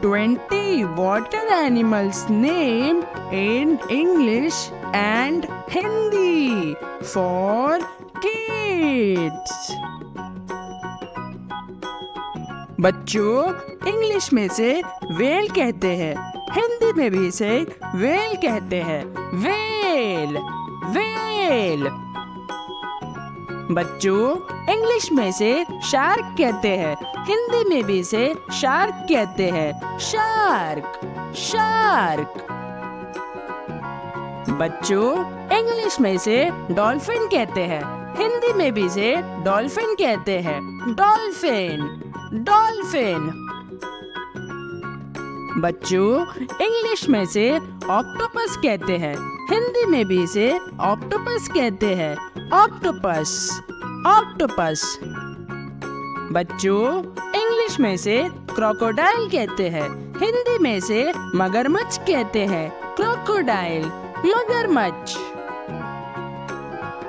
20 water animals name in English and Hindi for kids. बच्चों, English में से well कहते हैं, हिंदी में भी इसे वेल कहते हैं। Well well. बच्चों, इंग्लिश में से शार्क कहते हैं, हिंदी में भी इसे शार्क कहते हैं। Shark shark. बच्चों, इंग्लिश में इसे डॉल्फिन कहते हैं, हिंदी में भी इसे डॉल्फिन कहते हैं। Dolphin dolphin. बच्चों, इंग्लिश में से ऑक्टोपस कहते हैं, हिंदी में भी इसे ऑक्टोपस कहते हैं। Octopus octopus. बच्चों, इंग्लिश में से क्रोकोडाइल कहते हैं, हिंदी में से मगरमच्छ कहते हैं। क्रोकोडाइल मगरमच्छ।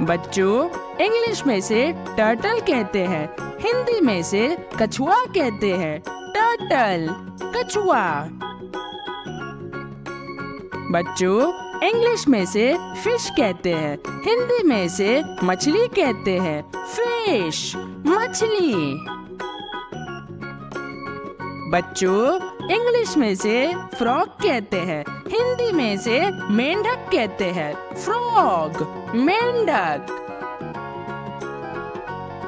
बच्चों, इंग्लिश में से टर्टल कहते हैं, हिंदी में से कछुआ कहते हैं। टर्टल कछुआ। बच्चों, इंग्लिश में से फिश कहते हैं, हिंदी में से मछली कहते हैं। फिश मछली। बच्चों, इंग्लिश में से फ्रॉग कहते हैं, हिंदी में से मेंढक कहते हैं। फ्रॉग मेंढक।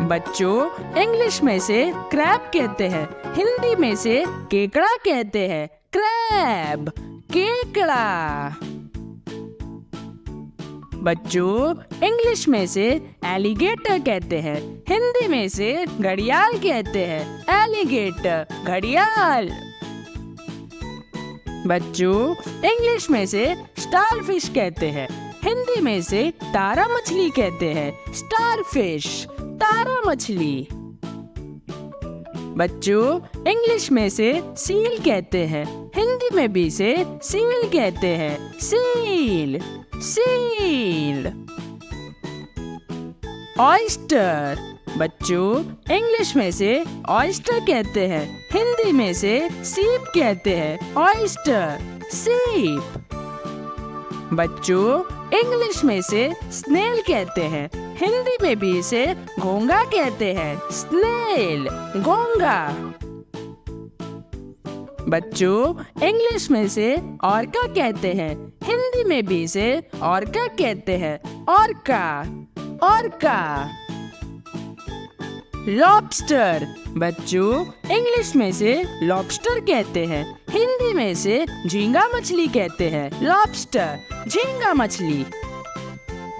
बच्चों, इंग्लिश में से क्रैब कहते हैं, हिंदी में से केकड़ा कहते हैं। क्रैब केकड़ा। बच्चों, इंग्लिश में से एलिगेटर कहते हैं, हिंदी में से घड़ियाल कहते हैं। एलिगेटर घड़ियाल। बच्चों, इंग्लिश में से स्टारफिश कहते हैं, हिंदी में से तारा मछली कहते हैं। स्टारफिश तारा मछली। बच्चों, इंग्लिश में से सील कहते हैं, हिंदी में भी इसे सील कहते हैं। Seal seal. ऑयस्टर। बच्चों, इंग्लिश में से ऑयस्टर कहते हैं, हिंदी में से सीप कहते हैं। ऑयस्टर सीप। बच्चों, इंग्लिश में से स्नेल कहते हैं, हिंदी में भी इसे घोंगा कहते हैं। स्नेल घोंगा। बच्चों, इंग्लिश में से ऑर्का कहते हैं, हिंदी में भी इसे ऑर्का कहते हैं। Orca orca. लॉबस्टर। बच्चों, इंग्लिश में से लॉबस्टर कहते हैं, हिंदी में से झींगा मछली कहते हैं। लॉबस्टर झींगा मछली।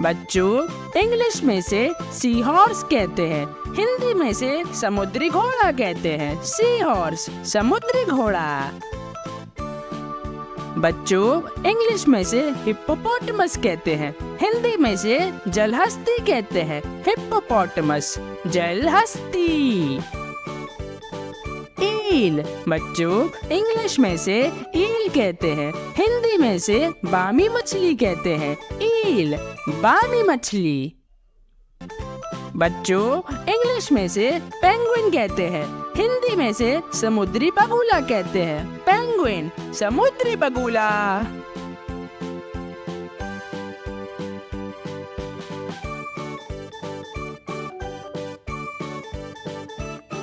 बच्चों, इंग्लिश में से सी हॉर्स कहते हैं, हिंदी में से समुद्री घोड़ा कहते हैं। सी हॉर्स समुद्री घोड़ा। बच्चों, इंग्लिश में से हिप्पोपोटामस कहते हैं, हिंदी में से जलहस्ती कहते हैं। हिप्पोपोटामस जलहस्ती। ईल। बच्चों, इंग्लिश में से ईल कहते हैं, हिंदी में से बामी मछली कहते हैं। ईल बामी मछली। बच्चों, इंग्लिश में से पेंगुइन कहते हैं, हिंदी में से समुद्री बगुला कहते हैं। पेंगुइन समुद्री बगुला।